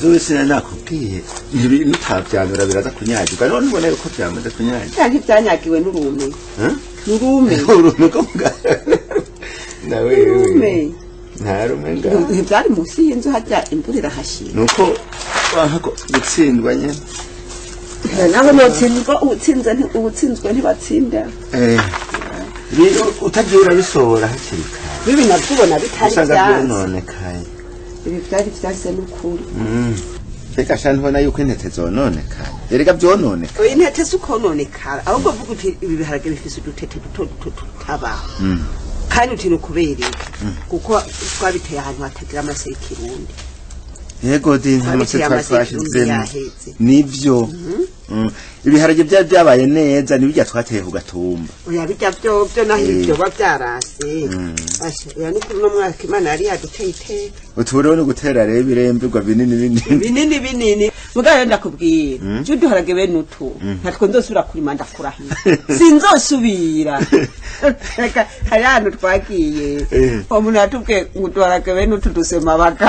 ejo sina nakubwiye ibintu utavyanura biraza kunyagirwa none ubona yuko vyamaze kunyagirwa kandi vyanyagiwe n'urume n'urume urume ko nawe urume nta rume nga vyari musi y'inzu hajya imvura irahashira nuko wahako gutsindwa nyene naho notsindwa utsinzwe ntibatsinda utagiye urabisohora hakiri kare bibi navyibona bitari usanga vyanse vyononekaye ibi vyari vyase n'ukuri reka sha ntibona yuko intete zononekaye erega vyononeka oya intete si ukononekara ahubwo vuga uti ibi biharage bifise udutete duto duto tutabaho kandi uti ni ukubereka kuko twabiteye ahantu hatagira amase y'ikirundi yego dintamutse twashizemo nivyo ibiharage bya byabaye neza nibijya twateye ku gatumba oya bijya byo naho ibyo babyarase ashe oya ni kuri no mwaka Imana yari yaduteye iteka utubure no gutera rero birembirwa binini mugabo ndakubwira cyo duharage bene utu natwe ndosubira kuri manda kurahira sinzosubira reka hari ahantu twagiye umuntu yatubwiye ngo duharage bene utu dusema baka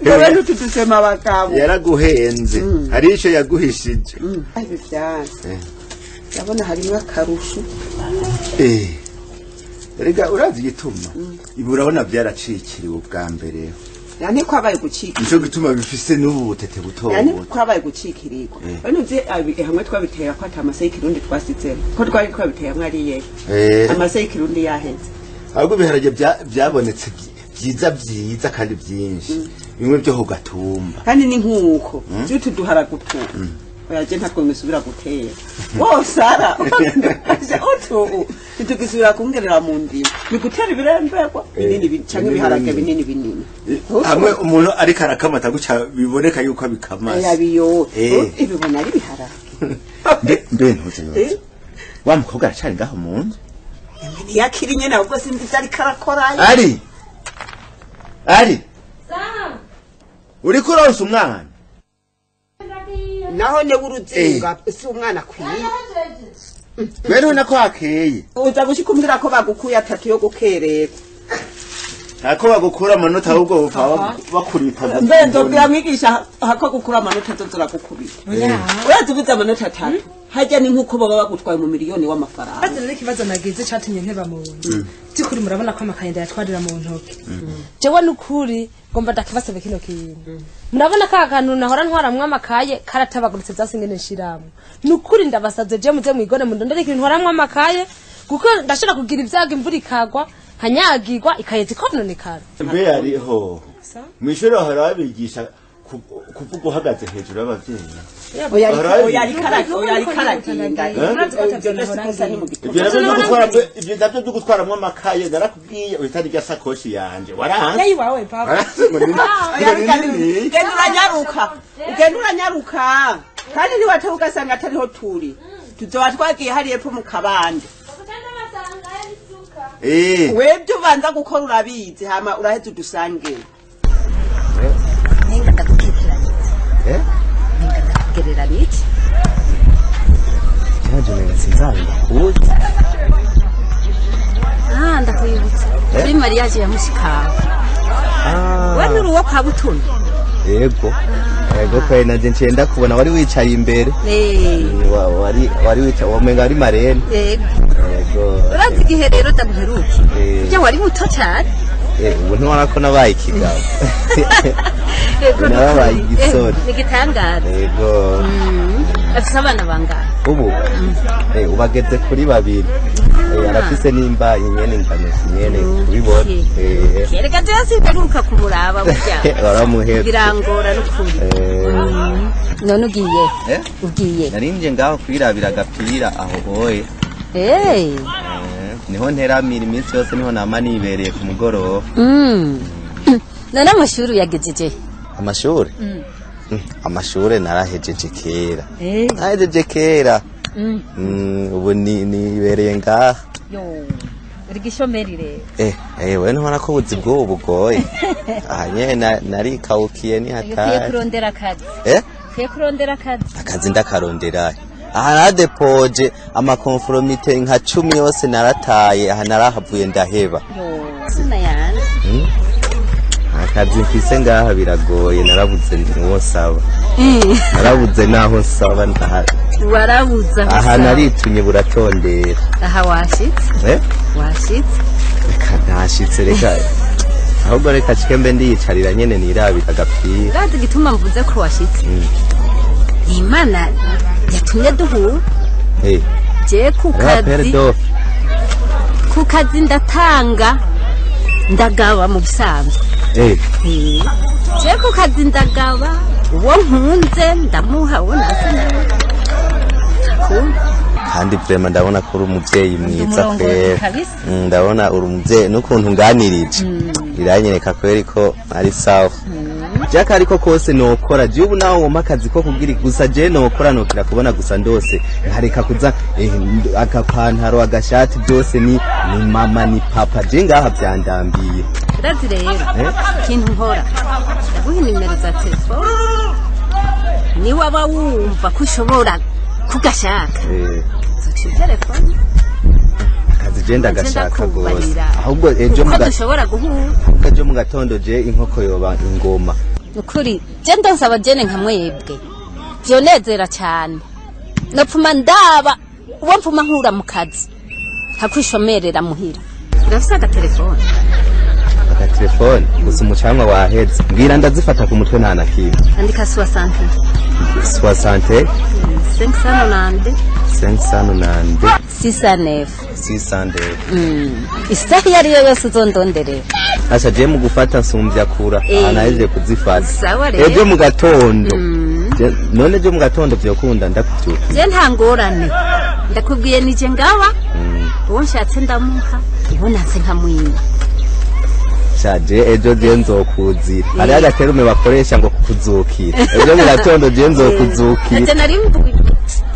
Gabenu tudusema bakabo yaraguhenze hari ico yaguhishije ayi byase yabona harimo akarusho erega urazi gituma iburabona byaracikiriwe ubwa mbere yani ko abaye gucika nico gituma bifise n'ubutete butobo yani ko abaye gucikiriko bano nzi hamwe twabitera ko atamase y'ikirundi twasitse ko twari twabitera mwariye amase y'ikirundi yaheze ahubwo biharage byabonetse byiza kandi byinshi bimwe byo ho gatumba kandi ni nkuko cyo tuduhara gutu oyaje ntatwe ngisubira gutera wosara oto tutukisubira kungerera mu ndimo bigutera ibirembegwa binini canke biharage binini hamwe umuntu ari karakamata guca biboneka yuko abikamaze yabiyo ibibona ari biharage mbe ntuze wa mukobwa aracari ngaho mu nzu yakiri nyene ahubwo sindi ari karakoraye ari uri kuronsa umwana naho ne uruzinga si umwana kwiye bero nako akeye uza gushikumbira ko bagukuye atatu yo gukereka ako bagukura amanota ahubwo bakuripa mbenzo byamwigisha hako gukura amanota tuzura gukubita urazi biza amanota atatu hajya ni nkuko baba bagutwaye mu miliyoni w'amafaranga baze n'ikibazo nagize cyatumye nteba mu nzu byukuri murabona ko amakayenda yatwarira mu ntoke jewe n'ukuri ngomba ndakibasabe kino kintu murabona ka kantu nahora ntwaramwe amakaye karatabagurutse byasingene nshiramo n'ukuri ndabasaze je muze mwigone mu ndondere ikintu ntwaramwe amakaye kuko ndashira kugira ibyaga imvura ikagwa hanyagirwa ikayezi kononekara mbe ariho mwishuri harabigisha kuvuga uhagaze hejuru y'abavyeyi oyari karaginda ibyo navyo byo gutwaramwo amakaye narakubwiye uhitari rya sakoshi yanje waranze yayiwawe papa ugenda uranyaruka kandi ntiwataha ugasanga atariho turi tuzoba twagiye hariye epfo mu kabande webyo ubanza gukora urabizi hama uraheze udusange nenga ndakugerera biki cyaje neza sinzanga kuza ndakwibutsa kuri mariage ya mushikawe we nuruwo kwa butoni yego kwari naje ncenda kubona wari wicaye imbere wari wicaye womenga ari marene yego urazi igihe rero ndamuheruki ujya wari muto cyane ubu ntiwara ko nabaye ikigabo nabaye igisore nigitangara yego afise abana bangana ubu ubageze kuri babiri arafise nimba nyene ngamesi nyene kubibona kereka byose beruka kumuraba burya baramuhetse birangora n'ukuri none ugiye narinje ngaho kwirabira agapira aho hoye niho nteramira iminsi yose niho nama nibereye ku mugoroba none amashuri yagejeje amashuri narahejeje kera ubu nibereye ngaha rigishomeri rero we ntubona ko ubuzi bw'ubu bugoye aha nyene narikawukiye ni hatari ukwiye kurondera akazi ndakaronderayo aha nadepoje amakonforomite nka 10 yose narataye aha narahavuye ndaheba sina yana akazi mfise ngaha biragoye narabuze ndimwo saba narabuze naho nsaba warabuza aha naritunye buratondera aha washitse washitse nashitse reka ahubwo reka cikembe ndiyicarira nyene nirabira agapira razi gituma mvuze ko washitse Imana yatumye duhura je ku kazi ndatanga ndagaba mu bisanzwe je ku kazi ndagaba uwo nkunze ndamuha uwo nasana kandi vrema ndabona ko uri umuvyeyi mwiza kwera ndabona uri umuvyeyi n'ukuntu nganirije biranyereka kweri ko ari sawa jaka ariko kose nokora je ubu naho wompa akazi ko kugira gusa je nokora nokira kubona gusa ndose nkareka kuza akapantaro agashati byose ni mama ni papa je ngaha byandambiye razi rero kintu nkora ndaguha nimero za telefone ni waba wumva ko ushobora kugashaka zoci telefone akazi je ndagashaka gose ahubwo ejo dushobora guhura ejo mu gatondo je inkoko yoba ingoma ukuri je ndasaba jene nkamwe yebwe byonezera cyane napfuma ndaba uwo mpfuma nkura mu kazi hakwishomerera muhira ndafise agatelefone gusa umucanwa waheze mbwira ndazifata ku mutwe nta nakimwe andika 60 590 isaha iyo ariyo yose uzondonderera asha je mu gufata nsumvya kura anaje kuzifata ejo mu gatondo none je mu gatondo vyokunda ndakuvyuka je nta ngorane ndakubwiye nije ngaba uwo nshatse ndamuha ibonanse nkamwina shaje ejo je nzokuzira hari agaterume bakoresha ngo kukuzukira ejo mu gatondo je nzokuzukira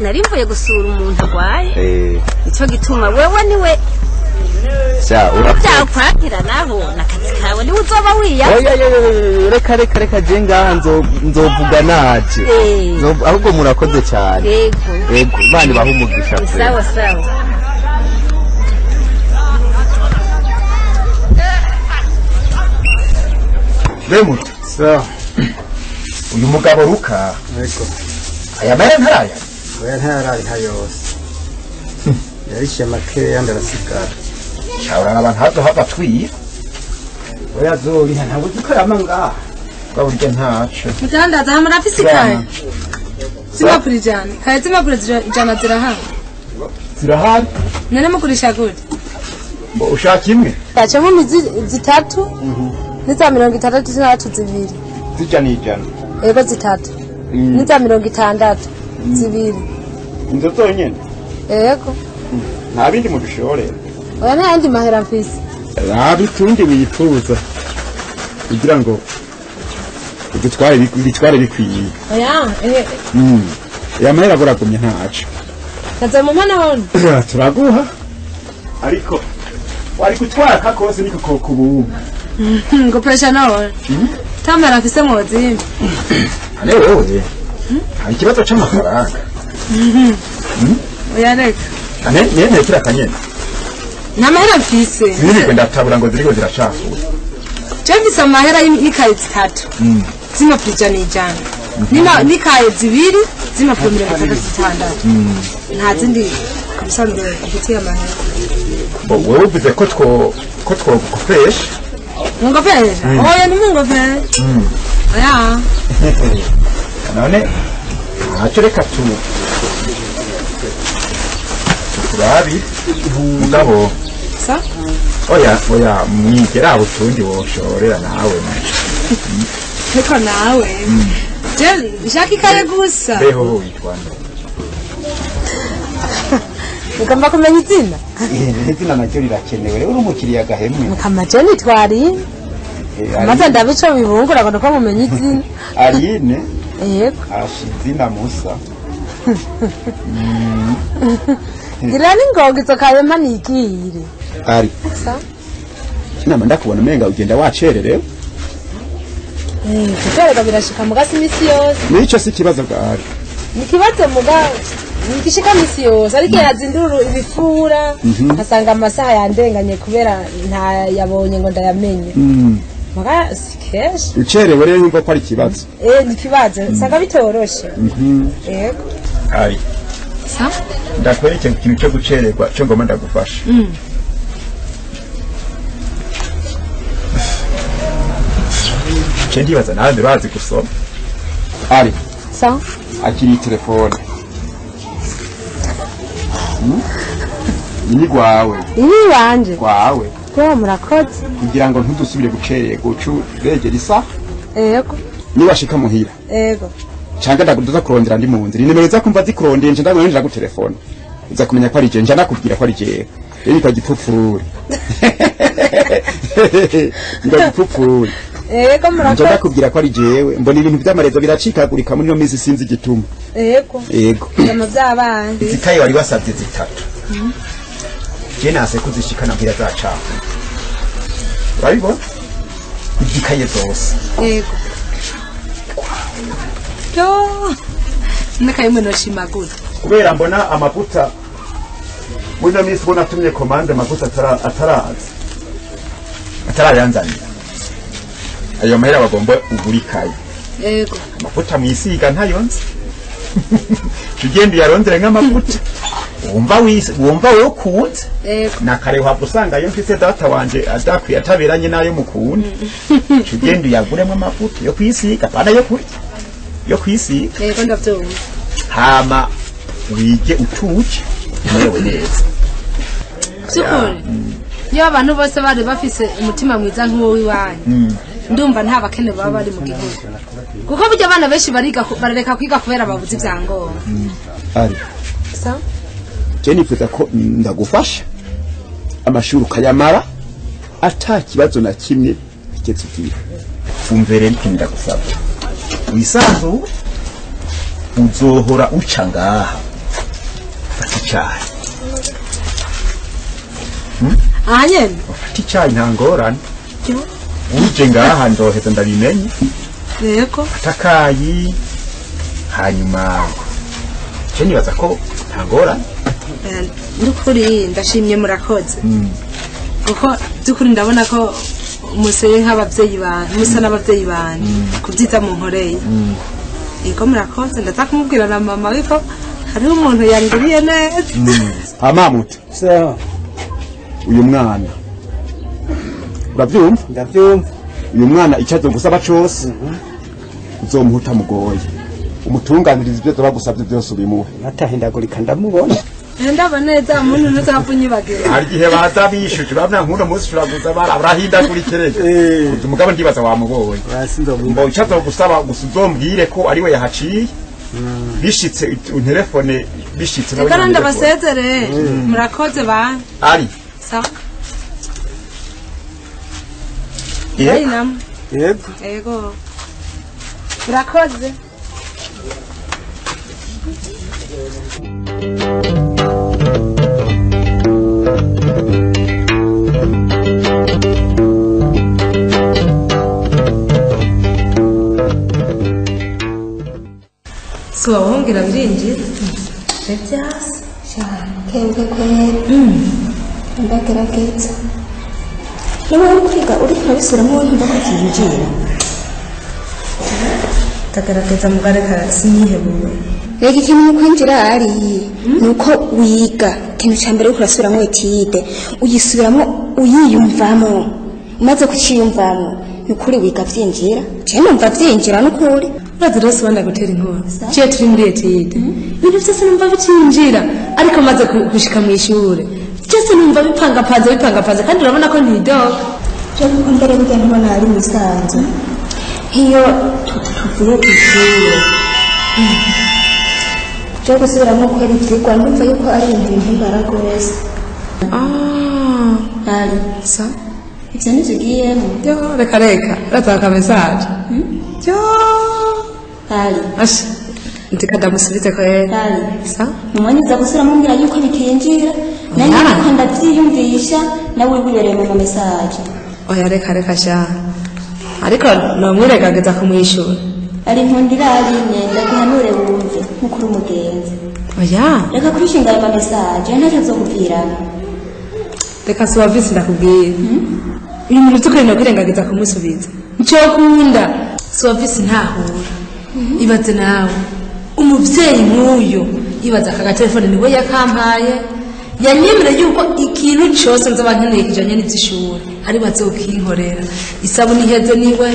narimvuye gusura umuntu agwaye ico gituma wewe niwe sha urakwakira naho nakazi kawe ni uzoba wiya reka je ngaha nzovuga naje ahubwo murakoze cyane yego bani bahumugisha sawa Bemuto uyu mugabo ruka aya mara ntaraya ntayose yarishe makeya ndarasigara shawara abantu hato habatwiye oya zori ntabwo dukorama ngaha baburya ntaco mutandaza hamara fisikaye zimapuri jana kaye zimapuri jana zirahari nene mukurisha gute ngo ushaka imwe yacemo imizi zitatu niza 60 zinatu zibiri zijana ego zitatu niza 60 zibiri inzo zonyene ego nta bindi mu bishorera oya nta yandi mahera mfise tundi wifuza kugira ngo bitware bikwiye oya ya mahera buragumye ntaco kaza mu mpana hone turaguha ariko wari gutwara kakose niko kokubumba ngo pesha nawe tamara mfise mwozi ane wewe hari ikibazo c'amafaranga oya reka nene kira kanyene namahera mfise nini kwenda tabura ngo ziriko ziracafura Jemvise amahera y'ikaye zitatu zima pijana ijana nikaye zibiri zima pumira 66 nta zindi kubisanzwe afitiye amahera wowe uvuze ko gukopesha ngopesha oya nimungopesha oya none ntacyo reka turabi mugabo sa oya mwigera abo tundi woshorera nawe Eko nawe Jeli, ishaka ikaye gusa beho witwanda Ugomba kumenya izina izina nacyo rirakenewe rero umukiriya gahemwe Mukamaje nitwari Amaze ndabico bibungura ngo nuko mumenya izina Aline Yego ashizina Musa Girani ngoga izokaye manikire Ari Sa Nama ndakubona menga ugenda wacererewe kuterega birashika mugasi misi yose Nico si kibazo gari Nikibazo muga nikishika misi yose ariko yazinduru ibifura asanga amasaha yandenganye kubera nta yabonye ngo ndayamenye muga sikesh ucerewe rero yumva ko ari ikibazo nikibazo sanga bitoroshe yego ari sa ndakwereke ikintu cyo gucererwa cyo ngoma ndagufasha ndibaza nawe bazi gusoma ari sa akiri telefone ni gwawe wanje gwawe ko murakoze kugira ngo ntudusubire gucererwa ucu regera isa yego niwashika muhira yego cyangwa ndaguduza kurondera ndi mu nzira nimero za kumva zikurondeye nje ndagurendera ku telefone uza kumenya ko ari je nje nakubwira ko ari je rero kwa gipfupfuri ngagipfupfuri yego nje murakoze ndakubwira ko ari jewe mbona ibintu by'amarezo biracikagurika muri no mizi sinzi igituma yego yego mu by'abandi izikaye wari wasabye zitatu je nase kuzishikana mpira zacaho urabibona izikaye zose yego yo nakaye mwe noshimagura kubera mbona amavuta muri no mizi bona tumye commande amavuta atarayanzanira ayo mahera bagomba ugurikaye yego amavuta mwisiga ntayonze tugende yarondere nk'amavuta wumva we kunze yego nakare wabusanga yo mfise data wanje adakwiye ataberanye nayo mukunda tugende yaguremo amavuta yo kwisiga bana yo kurya yo kwisiga yego ndavyumva hama wige utuje umerewe neza byukuri iyo abantu bose bari bafise umutima mwiza nk'uwo w'iwanyu ndumva nta bakene baba bari mu gihugu kuko burya abana benshi barareka kwiga kubera babuze ibyangombwa ari sa nifuza ko ndagufasha amashuri ukayamara ata kibazo na kimwe bigeze ugira umvere n'ikintu ndagusaba wisanzu uzohora uca ngaha fata icyayi ahanyene ufata icyayi nta ngorane uje ngaha ndoheza ndabimenye yego fata akayi hanyuma je nibaza ko nta ngorane ndukuri ndashimye murakoze kuko byukuri ndabona ko museye nk'abavyeyi banje musa n'abavyeyi banje kubyita mu nkoreye yego murakoze ndaza kumubwira na mama wiko hariho umuntu yangiriye neza amamuta so uyu mwana uravyumva ndavyumva uyu mwana icyo azogusaba cose uzomuhuta mugoye umutunganiriza ibyo bagusabye byose ubimuhe natahindagurika ndamubona ndaba neza umuntu ntazapfunyibagira hari igihe baza bishuje urabona nk'uno munsi turaguza barahindagurikirege umugabo ndibaza wamubonye mbo icyo azogusaba gusa uzombwire ko ari we yahaciye bishitse telefone bishitse nawe kandi ndabasezere murakoze bana ari sawa yego yego murakoze so wongera birinjira ibyasi kenge kwere ndagerageza niba uri kwiga uri kurabisubiramo wumva ko byinjira ndagerageza mugareka sinyihebuwe rega ikintu mu kwinjira ari ni uko wiga ikintu cya mbere uri kurasubiramo etide uyisubiramo uyiyumvamo umaze kuciyumvamo ni ukuri wiga byinjira cyane numva byinjira n'ukuri urazi rero ubona gutera inkuru ciye turi muri etide ibintu byose numva bicinjira ariko maze gushika mu ishuri byose numva bipangapanze kandi urabona ko ntidoga cyo kuko mbere burya ntubona ari musanzu nk'iyo tuvuye ku ishuri cyo gusubiramo kwera ibyigwa ndumva yuko ari ibintu bihimbara rwose ari sa ibyo ntizigiyemo yo reka urataka mesaje yo ari asha ndikadamusubize ko ari sa umwanya uza gusubiramo mbwira yuko bitinjira nanjye niko ndabyiyumvisha nawe wibereye mu mesaje oya reka sha ariko nomwiregageza kumwishura ari nkundira ari nyenda guhanure wumve nk'ukuri umugenzi oya reka kwishinga ayo mesaje ntacyo zo kuvirana reka suwavisi ndakubwira uyu muntu tukuri no kwirengagiza kumusubiza icyo kunda Sofisi ntahura ibaze nawe umuvyeyi nk'uyo ibaza aka telefone niwe yakampaye yanyemera yuko ikintu cyose nzaba nkeneye kijanye n'ivyishuri ari bazokinkorera isabuni iheze niwe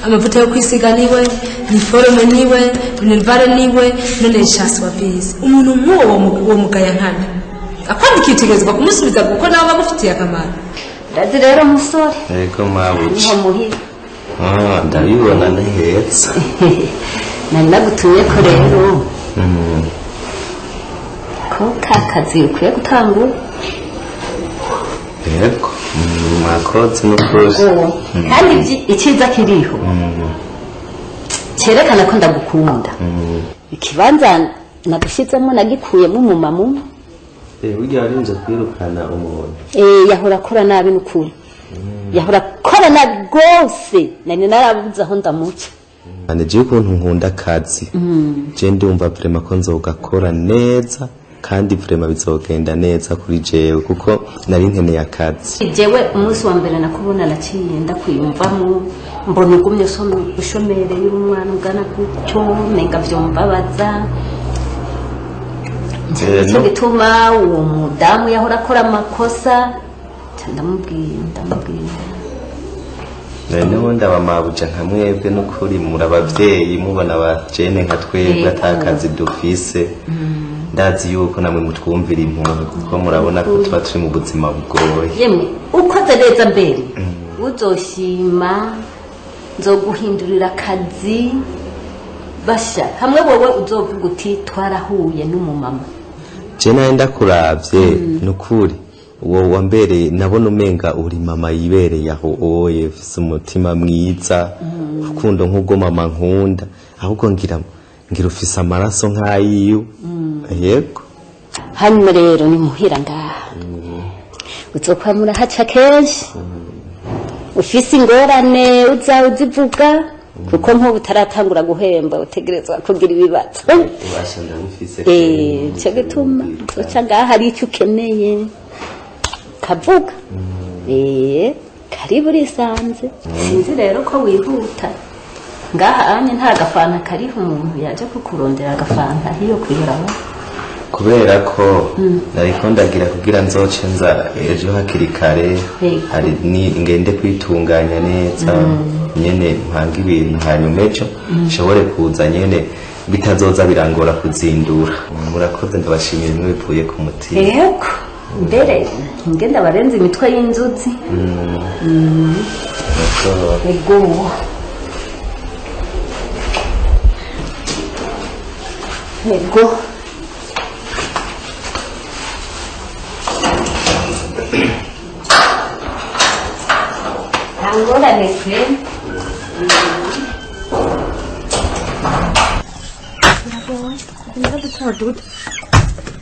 amavuta yo kwisiga niwe uniforme niwe minervare niwe none chance wa bisi umuntu nk'uwo mugaya nkana akwandi kitegezwa kumusubiza kuko nawe bagufitiye akamaro ndazi rero musore yego mabuci niho muhira ndabibona neheza nari nagutumye ko rero ko kakazi ukwiye gutangura yego mwakoze n'ukuri kandi icyiza kiriho cyerekana ko ndagukunda ikibanza nagushyizemo nagikuyemo umumama umwe burya warinze kwirukana umuntu yahora akora nabi n'ukuri yahora akora nabi rwose nari narabuze aho ndamuca nje ukuntu nkunda akazi je ndumva vrema ko nzogakora neza kandi vrema bizogenda neza kuri jewe kuko nari nkeneye akazi jewe umunsi wa mbere nakubona naciye ndakwiyumvamo mbona ugumye ushomereye umwana ugana gutyo menga vyombabaza cyo gituma uwo mudamu yahora akora amakosa ndamubwira noneho ndabamabuja nka mwebwe n'ukuri muri abavyeyi mubona abajene nka twebwe atakazi dufise ndazi yuko namwe mutwumvira impuhwe kuko murabona ko tuba turi mu buzima bugoye yemwe ukoze neza mbere uzoshima nzoguhindurira akazi basha hamwe wowe uzovuga uti twarahuye n'umumama je naye ndakuravye n'ukuri uwo wambereye nabona umenga uri mama yibereye aho oye ufise umutima mwiza urukundo nk'ubwo mama nkunda ahubwo ngira ufise amaraso nk'ayiwe yego hanyuma rero ni muhira ngaha uzokwamura haca kenshi ufise ingorane uza uzivuga kuko nk'ubu utaratangura guhemba utegerezwa kugira ibibazo cyo gituma uca ngaha hari icyo ukeneye kavuga karibu urisanze sinzi rero ko wihuta ngaha anye nta gafanta kariho umuntu yaje kukurondera agafanta hiyo kwiheraho kubera ko nariko ndagira kugira nzoce nza ejo hakiri kare hari ngende kwitunganya neza nyene mpanga ibintu hanyuma ejo nshobore kuza nyene bitazoza birangora kuzindura murakoze ndabashimira imwe bivuye ku mutima yego mbere ngenda barenze imitwe y'inzuzi yego ngorane pe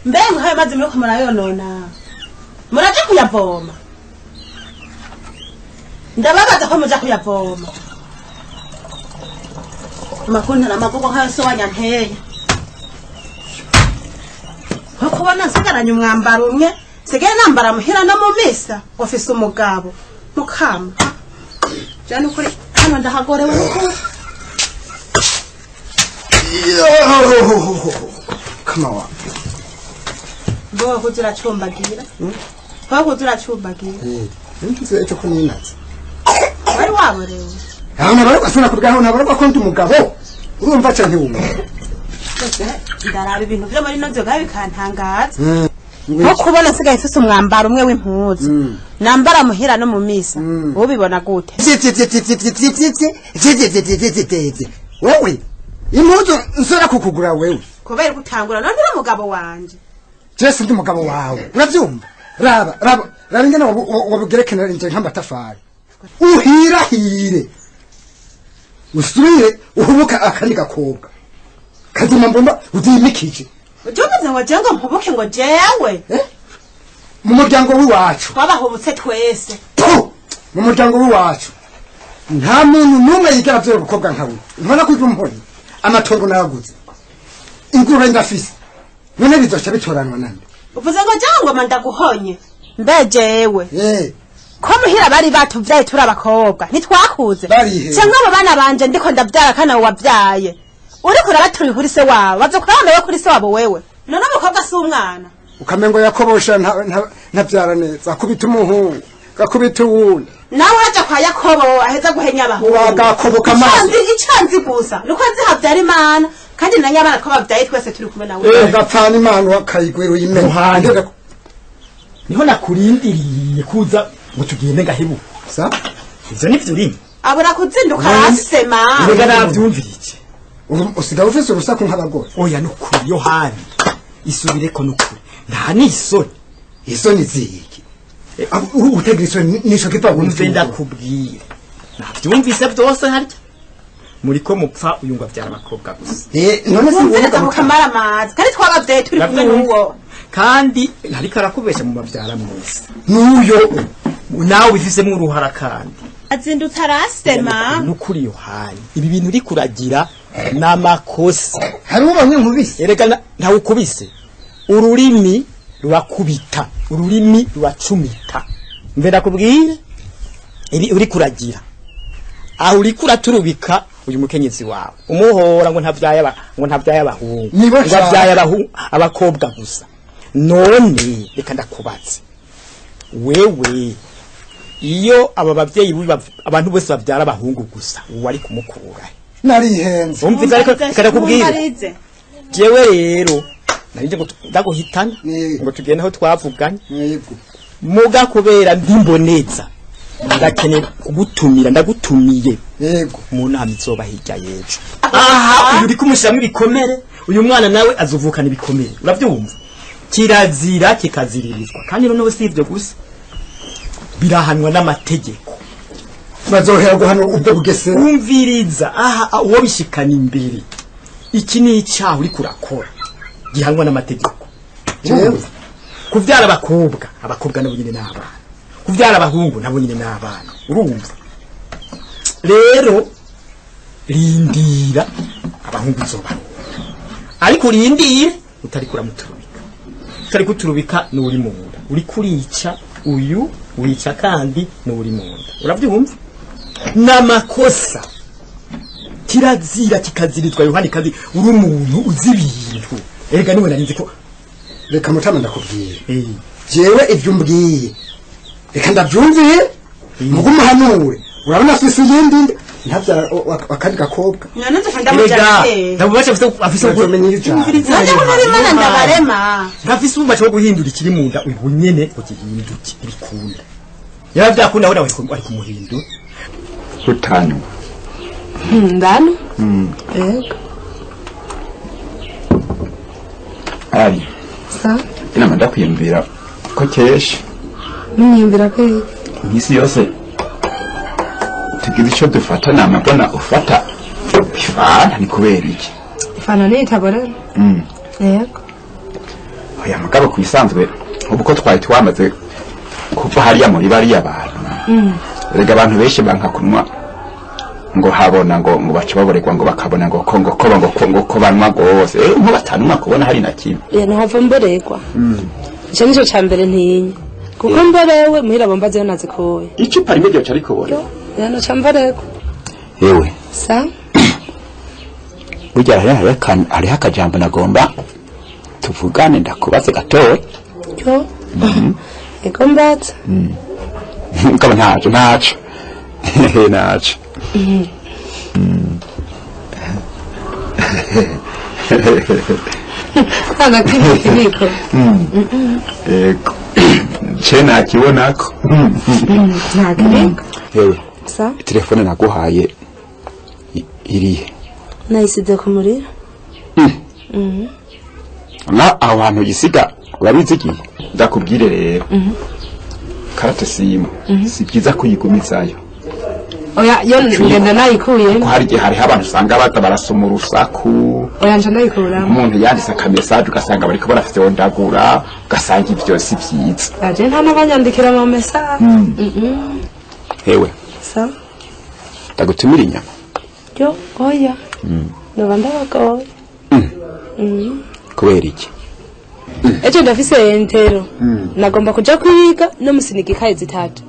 mbega hayo mazi muriko murayonona muraje kuyavoma ndababaza ko muja kuyavoma makunta n'amavugo nkayo so wanyampeye nko kubona nsigaranye umwambaro umwe sigaye nambara muhira no mu misa ofise umugabo mukama jana ukuri hano ndahagorewe ukuri kama wa bo kuzira chumbagira bo kuzira chumbagira ntuze cyo ko ninazi bari waborewe hano bari basuna kubwaho nabara ko ndi umugabo urumva cyane wumva ndaraba ibintu byo muri nozo gabi kantangaza nko kubona sigaye ifise umwambaro umwe w'impuzu nambara muhira no mu misa ubibona gute wewe impuzu nsora kukugura wewe kubera gutangura none uri umugabo wanje Jesse ndi umugabo wawe uravyumva raba ingene wabugerekenera inje nk'amatafari uhirahire usubire uhubuka akandi gakobwa kazima mbomba uzimikije utumeze ngo jengo mpubuke ngo jewe mu muryango w'iwacu twabahubutse twese mu muryango w'iwacu nta muntu numwe yigera byo gukobwa nkawe nkona kuja umponi amatongo naguze ingurube ndafise none bizoca bitoranwa nande uvuze ngo jango manda guhonye mbejewe ko muhira bari batuvyaye turi abakobwa ntitwakuze Barihe. cyangwa abo bana banje ndiko ndavyara kana wabyaye uriko urabaturi kuri se wabo bazokora nawe kuri se wabo wewe none abakobwa si umwana ukamengo yakobosha ntabyara neza akubita umuhungu gakubita uwundi nawe aja kwa Yakobo aheza guhenya abahungu wagakoboka amazi icanzi gusa nuko zihavyara imana kandi na nyabana ko bavyaye twese turi kumwe nawe gapfana imana wakayigwira uyimenya niho nakurindiriye kuza ngo tugende ngahebu sa ivyo nivyo urimo abura kuzinduka arasema rega navyumvira iki usigaye ufise urusaku nk'abagore oya nukuri Yohani isubireko nukuri nta n'isoni isoni ziki utegira isoni nisho kiva umve ndakubwire navyumvise vyose harya muriko mupfa uyunga vyara abakobwa gusa none sinzereka mukamara amazi kandi twabavyaye turi kumwe n'uwo kandi ntariko arakubesha mu mavyara mwese n'uyo nawe bifisemo uruhara kandi azindutse arasema nukuri Yohani ibi bintu uri kuragira n'amakosa hari ubonye nkubise erega ntawukubise ururimi rurakubita ururimi ruracumita mve ndakubwire ibi uri kuragira aho uri kuraturubika uyu mukenyezi wawe umuhora ngo ntavyaye abahungu ngo avyaye abakobwa gusa none reka ndakubaze wewe iyo aba bavyeyi abantu bose bavyara abahungu gusa wari kumukura narihenze umviza ariko kadakubwira jewe rero narije ngo ndaguhitana ngo tugende aho twavuganye muga kubera ndimboneza ndakeneye kugutumira ndagutumiye yego mu nama izoba hirya yejo aha uri kumushyiramo ibikomere uyu mwana nawe azuvukana ibikomere urabyumva kirazira kikaziririzwa kandi noneho si ibyo gusa birahanwa n'amategeko bazohera guhano ubwo bugese umviriza aha uwo bishikana imbere iki ni icyaha uri kurakora gihanwa n'amategeko kuvyara abakobwa nabo nyine n'abana kuvyara abahungu nabo nyine n'abana urumva rero rindira abahungu zoba ariko rindire utari kuturubika n'uri mu nda uri kurica uyu wica kandi n'uri mu nda urabyumva n'amakosa kirazira kikazirizwa Yohani kazi uri umuntu uzi ibintu erega niwe narinzi ko reka mutama ndakubwiye jewe ivyo mbwiye reka ndavyumviye mugumuhanure urabona afise yindi ntavyara akandi gakobwa nanaze fanda mujate ndabubasha afise kumenya ijambo nanje muri ndabarema ndafise ububasha bwo guhindura ikiri mu nda ubu nyene ugihinduki ibikunda yaravyakunda wona wari kumuhindura utanu ndano yego ari sa inama ndakwiyumvira ko kesha mwiyumvira ko nk'isi yose tugize icyo dufata namabona ufata bifana ni kubera iki fana n'itabora yego oya mugabo kubisanzwe uko twari twamaze kuva hariya muri bariya bantu rega abantu benshi banka kunwa ngo habona ngo baca baboregwa ngo bakabona ngo ko banwa gose nko batanwa kubona hari na kimwe ntava mboregwa icyo nicyo cya mbere ntinya kuko mborewe muhira bombaze nazi kowe icupa rimwe ryo cari kubona yana cya mboregwa yewe sa burya hariho akajambo nagomba tuvugane ndakubaze gatoya yo ego mbatse mugabo ntaco naco kana kibiko ego che nakibonako ntakibiko yewe sa telefone naguhaye irihe nayisize ku muriro na abantu yisiga urabizigiye ndakubwire rero karate simu si byiza kuyigumizayo oya yo ngenda nayikuye ko hari gihe hariho abantu usanga baza barasoma urusaku oya nje nayikura umuntu yanditse akamesaje ugasanga bariko barafite ondagura ugasanga ibyo si byiza aje nta nabanyandikira mu message hewe sa ndagutumira inyama yo oya nabanda bako kubera iki ejo ndafise entero nagomba kuja kwiga no musiniki kaye zitatu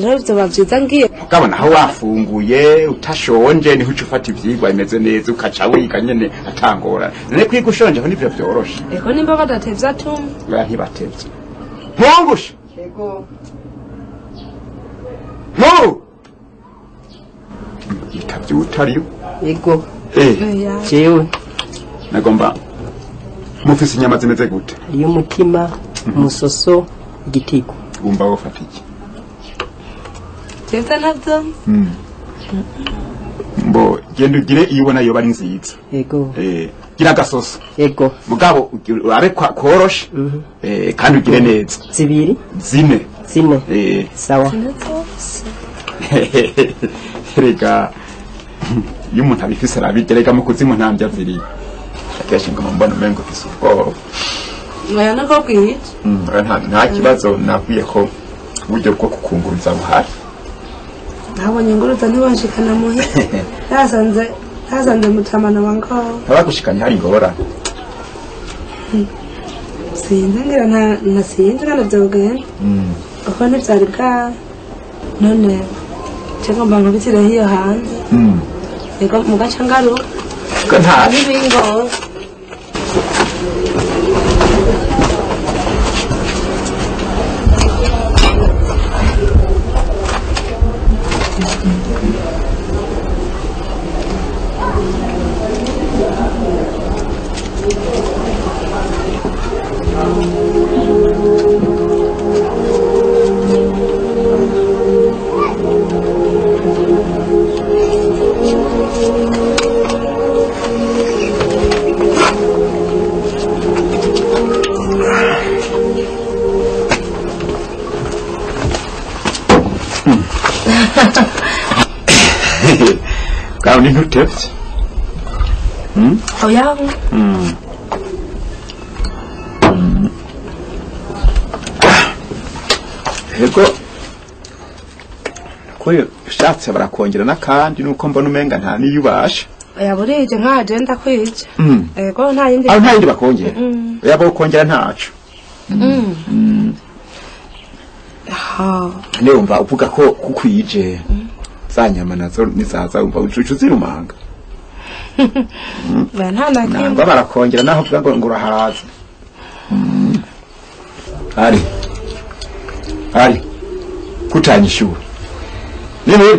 rero byoba byiza ngiye ukabona aho wafunguye utashonje niho uca ufata ivyigwa imeze neza ukaca wiga nyene atangora none kwiga ushonje aho nivyo vyoroshe eko nimba badatevye atuma oya ntibatevye mpungushe Ego. yitavye utariyo Ego. jewe nagomba mufise inyama zimeze gute Hariyo umutima, umusoso, igitigo. ugomba wofata iki tevye navyo mbo genda ugire iyo ubona yoba ari nziza Ego. gira agasoso Ego. mugabo urabe koroshe kandi ugire neza Zibiri. zine sawa rega iyo umuntu abifise arabigereka mu kuzimu ntambya ziri akenshi ngo mbona umengo ufise ubwoba oya nako bwije nta kibazo nakwiye ko uburyo bwo kukunguruza buhari nabonye nguruza ntibashikana muhe yasanze mutamana wangaho abagushikanye hari ingorane sinzi ngira nasinzi kandi byogenda kuko ntibyari bwa none cyangwa mba nkubitire hiyo hanze yego mu gace ngaruka ko nta n'ibingo Kau ni ntutevye oya ego koyo ushatse barakongera n'akandi nuko mbona umenga nta niyubasha oya burije nkaje ndakwije ego nta yindi aho nta yindi bakongera oya bakongera ntaco Neumva uvuga ko kukwije zanyama nazo nizaza umva ucucu zirumanga nta nakimwe nangwa barakongera naho uvuga ngo urahaza ari kutanyishura nini